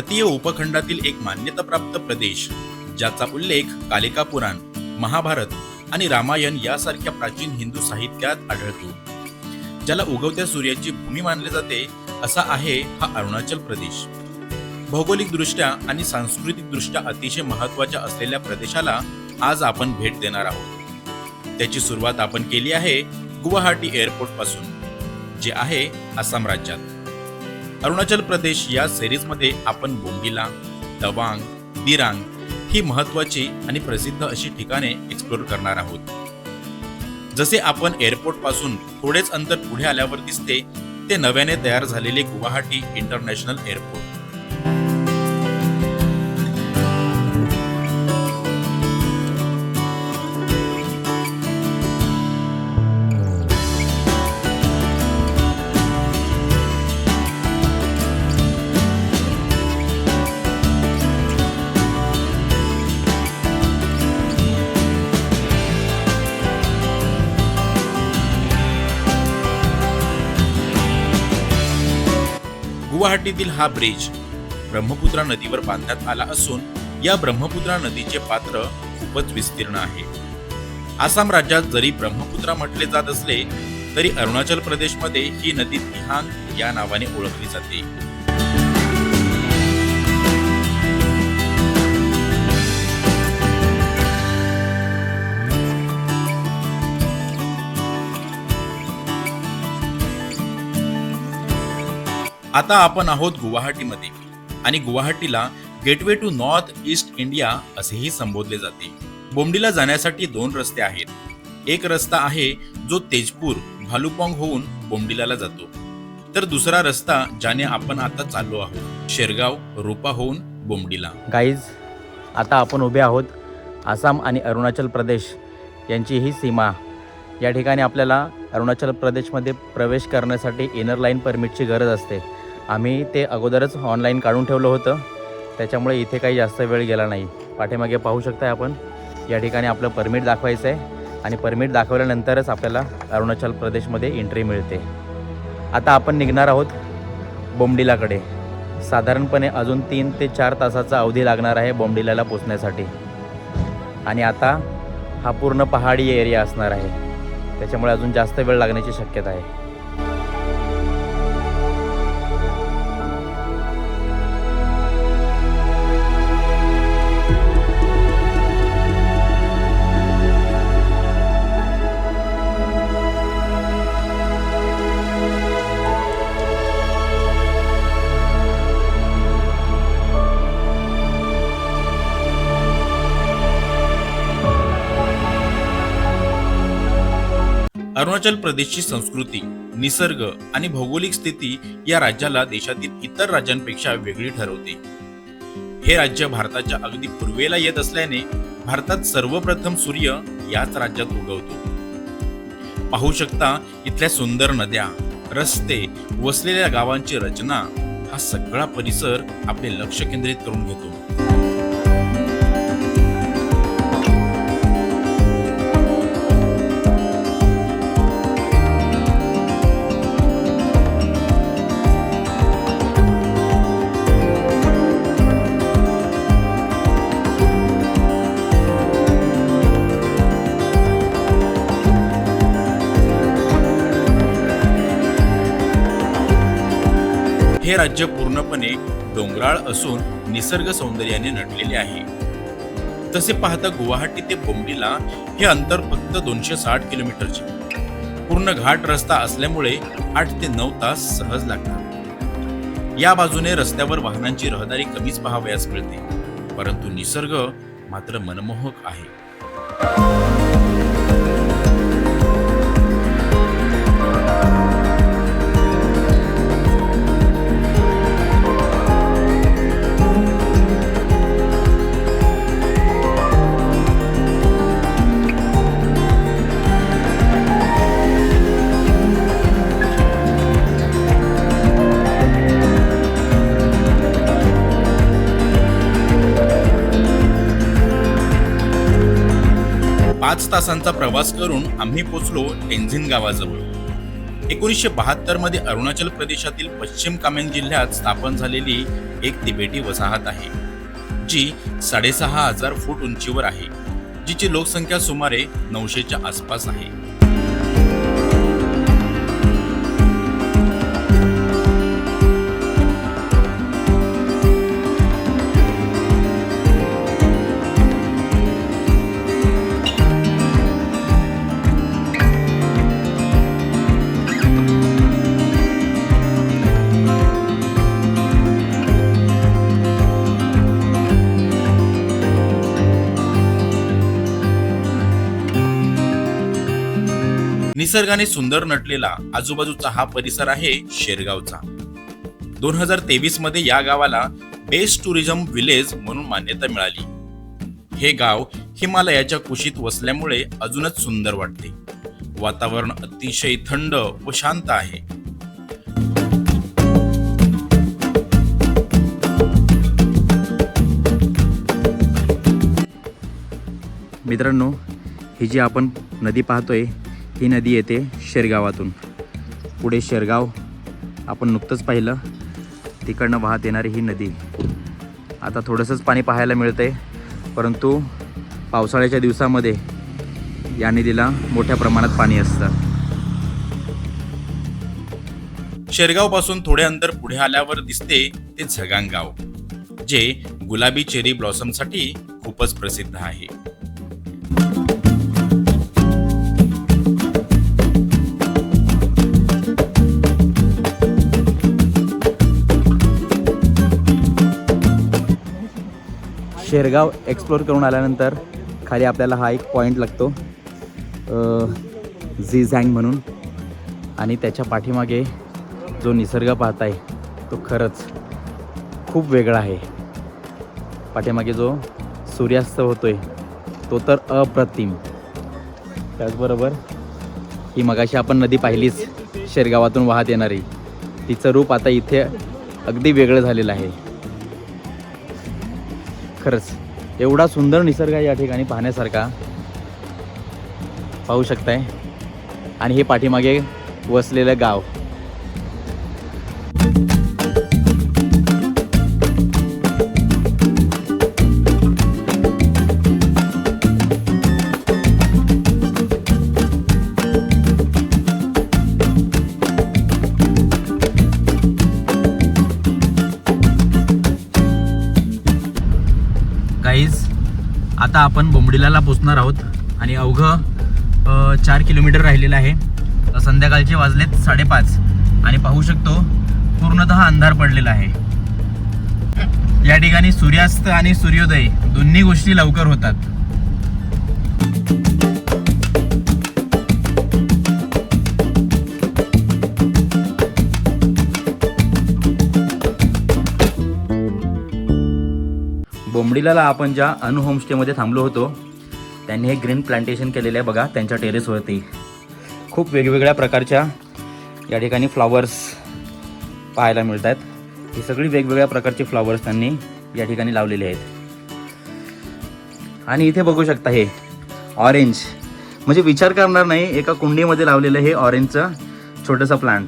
भारतीय उपखंडातील एक मान्यताप्राप्त प्रदेश ज्याचा उल्लेख कालिका पुराण, महाभारत आणि रामायण यासारख्या प्राचीन हिंदू साहित्यात आढळतो. ज्याला उगवत्या सूर्याची भूमी मानले जाते असा आहे हा अरुणाचल प्रदेश. भौगोलिकदृष्ट्या आणि सांस्कृतिकदृष्ट्या अतिशय महत्त्वाच्या असलेल्या प्रदेशाला आज आपण भेट देणार आहोत. त्याची सुरुवात आपण केली आहे गुवाहाटी एअरपोर्ट पासून, जे आहे आसाम राज्यात. अरुणाचल प्रदेश या सिरीजमध्ये आपण बोमडिला, तवांग, दिरांग ही महत्त्वाची आणि प्रसिद्ध अशी ठिकाणे एक्सप्लोर करणार आहोत. जसे आपण एअरपोर्ट पासून थोडेच अंतर पुढे आल्यावर दिसते ते नव्याने तयार झालेले गुवाहाटी इंटरनॅशनल एअरपोर्ट. गुवाहाटीतील हा ब्रिज ब्रह्मपुत्रा नदीवर बांधण्यात आला असून या ब्रह्मपुत्रा नदीचे पात्र खूपच विस्तीर्ण आहे. आसाम राज्यात जरी ब्रह्मपुत्रा म्हटले जात असले तरी अरुणाचल प्रदेशमध्ये ही नदी दिहांग या नावाने ओळखली जाते. आता आपण आहोत गुवाहाटीमध्ये आणि गुवाहाटीला gateway to North East India असेही संबोधले जाते. बोमडिला जाण्यासाठी 2 रस्ते आहेत. एक रस्ता आहे जो तेजपूर भालुपांग होऊन बोमडिलाला जातो, तर दुसरा रस्ता ज्याने आपण आता चाललो आहोत शेरगाव रूपा होऊन बोमडिला. गाईज, आता आपण उभे आहोत आसाम आणि अरुणाचल प्रदेश यांची ही सीमा. या ठिकाणी आपल्याला अरुणाचल प्रदेशमध्ये प्रवेश करण्यासाठी इनर लाईन परमिटची गरज असते. आम्ही ते अगोदरच ऑनलाईन काढून ठेवलं होतं, त्याच्यामुळे इथे काही जास्त वेळ गेला नाही. पाठीमागे पाहू शकताय आपण, या ठिकाणी आपलं परमिट दाखवायचं आहे आणि परमिट दाखवल्यानंतरच आपल्याला अरुणाचल प्रदेशमध्ये एंट्री मिळते. आता आपण निघणार आहोत बोमडिलाकडे. साधारणपणे अजून 3 ते 4 तासाचा अवधी लागणार आहे बोमडिलाला पोचण्यासाठी. आणि आता हा पूर्ण पहाडी एरिया असणार आहे, त्याच्यामुळे अजून जास्त वेळ लागण्याची शक्यता आहे. अरुणाचल प्रदेशची संस्कृती, निसर्ग आणि भौगोलिक स्थिती या राज्याला देशातील इतर राज्यांपेक्षा वेगळी ठरवते. हे राज्य भारताच्या अगदी पूर्वेला येत असल्याने भारतात सर्वप्रथम सूर्य याच राज्यात उगवतो. पाहू शकता इथल्या सुंदर नद्या, रस्ते, वसलेल्या गावांची रचना, हा सगळा परिसर आपले लक्ष केंद्रित करून घेतो. हे राज्य पूर्णपणे डोंगराळ असून निसर्ग सौंदर्याने नटलेले आहे. तसे पाहता गुवाहाटी ते बोमडिला हे अंतर फक्त 260 किलोमीटरचे. पूर्ण घाट रस्ता असल्यामुळे 8 ते 9 तास सहज लागतात. या बाजूने रस्त्यावर वाहनांची रहदारी कमीच पाहावयास मिळते, परंतु निसर्ग मात्र मनमोहक आहे. तासांचा प्रवास करून आम्ही पोचलो टेन्झिन गावाजवळ. 1972 मध्ये अरुणाचल प्रदेशातील पश्चिम कामेंग जिल्ह्यात स्थापन झालेली एक तिबेटी वसाहत आहे, जी 6,500 फूट उंचीवर आहे, जिची लोकसंख्या सुमारे 900च्या आसपास आहे. निसर्गाने सुंदर नटलेला आजूबाजूचा हा परिसर आहे शेरगावचा. 2023 मध्ये या गावाला बेस्ट टुरिझम विलेज म्हणून मान्यता मिळाली. हे गाव हिमालयाच्या कुशीत वसल्यामुळे अजूनच सुंदर वाटते. वातावरण अतिशय थंड व शांत आहे. मित्रांनो, ही जी आपण नदी पाहतोय, ही नदी येते शेरगावातून. पुढे शेरगाव आपण नुकतंच पाहिलं, तिकडनं वाहत येणारी ही नदी. आता थोडंसंच पाणी पाहायला मिळतंय, परंतु पावसाळ्याच्या दिवसामध्ये या नदीला मोठ्या प्रमाणात पाणी असतं. शेरगाव पासून थोडे अंतर पुढे आल्यावर दिसते ते झगांग गाव, जे गुलाबी चेरी ब्लॉसमसाठी खूपच प्रसिद्ध आहे. शेरगाव एक्सप्लोर करून आल्यानंतर खाली आपल्याला हा एक पॉईंट लागतो, झिझँग म्हणून. आणि त्याच्या पाठीमागे जो निसर्ग पाहताय तो खरंच खूप वेगळा आहे. पाठीमागे जो सूर्यास्त होतोय तो तर अप्रतिम. त्याचबरोबर ही मगाशी आपण नदी पाहिलीच शेरगावातून वाहत येणारी, तिचं रूप आता इथे अगदी वेगळं झालेलं आहे. खरंच एवढा सुंदर निसर्ग आहे या ठिकाणी पाहण्यासारखा, पाहू शकताय. आणि हे पाठीमागे वसलेलं गाव. गाईज, आता आपण बोमडिलाला पोचणार आहोत आणि अवघं 4 किलोमीटर राहिलेलं आहे. संध्याकाळचे वाजलेत 5:30 आणि पाहू शकतो पूर्णतः अंधार पडलेला आहे. या ठिकाणी सूर्यास्त आणि सूर्योदय दोन्ही गोष्टी लवकर होतात. बोमडिलाला आपण ज्या अनु होमस्टेमध्ये थांबलो होतो, त्यांनी हे ग्रीन प्लांटेशन केलेलं आहे बघा त्यांच्या टेरेसवरती. खूप वेगवेगळ्या प्रकारच्या या ठिकाणी फ्लॉवर्स पाहायला मिळत आहेत. ही सगळी वेगवेगळ्या प्रकारचे फ्लॉवर्स त्यांनी या ठिकाणी लावलेले आहेत. आणि इथे बघू शकता हे ऑरेंज, म्हणजे विचार करणार नाही एका कुंडीमध्ये लावलेलं हे ऑरेंजचं छोटंसं प्लांट.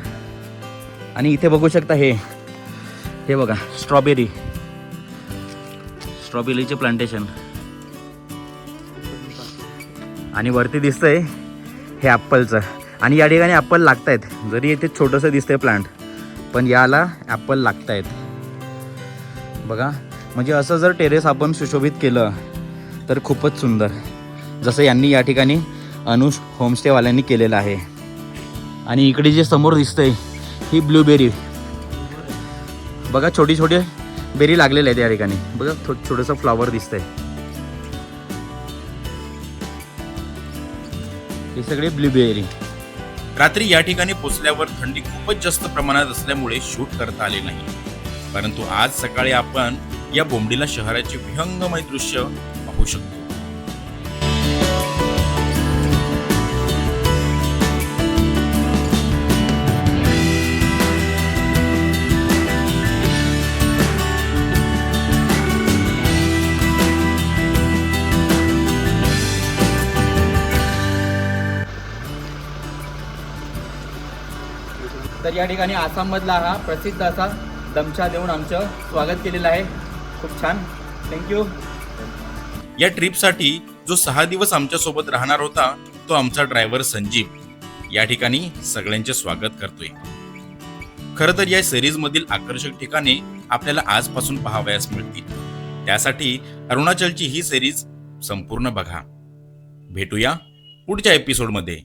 आणि इथे बघू शकता हे बघा स्ट्रॉबेरीचे प्लांटेशन. आणि वरती दिसतंय हे ॲपलचं. आणि या ठिकाणी ॲपल लागत आहेत. जरी इथे छोटंसं दिसतंय प्लांट, पण याला ॲपल लागत आहेत बघा. म्हणजे असं जर टेरेस आपण सुशोभित केलं तर खूपच सुंदर, जसं यांनी या ठिकाणी अनु होमस्टेवाल्यांनी केलेलं आहे. आणि इकडे जे समोर दिसतंय ही ब्लूबेरी बघा, छोटी छोटी बेरी लागलेले आहेत या ठिकाणी बघा. छोटंसं फ्लॉवर दिसतंय. हे सगळे ब्लूबेरी. रात्री या ठिकाणी पोचल्यावर थंडी खूपच जास्त प्रमाणात असल्यामुळे शूट करता आले नाही, परंतु आज सकाळी आपण या बोमडिला शहराचे विहंगमय दृश्य पाहू शकतो. तर या ठिकाणी आसाममधला हा प्रसिद्ध असा दमचा देऊन आमचं स्वागत केलेलं आहे. खूप छान, थँक्यू. या ट्रिपसाठी जो 6 दिवस आमच्यासोबत राहणार होता तो आमचा ड्रायव्हर संजीव या ठिकाणी सगळ्यांचे स्वागत करतोय. खरं तर या सिरीज मधील आकर्षक ठिकाणे आपल्याला आजपासून पाहावयास मिळतील. त्यासाठी अरुणाचलची ही सिरीज संपूर्ण बघा. भेटूया पुढच्या एपिसोडमध्ये.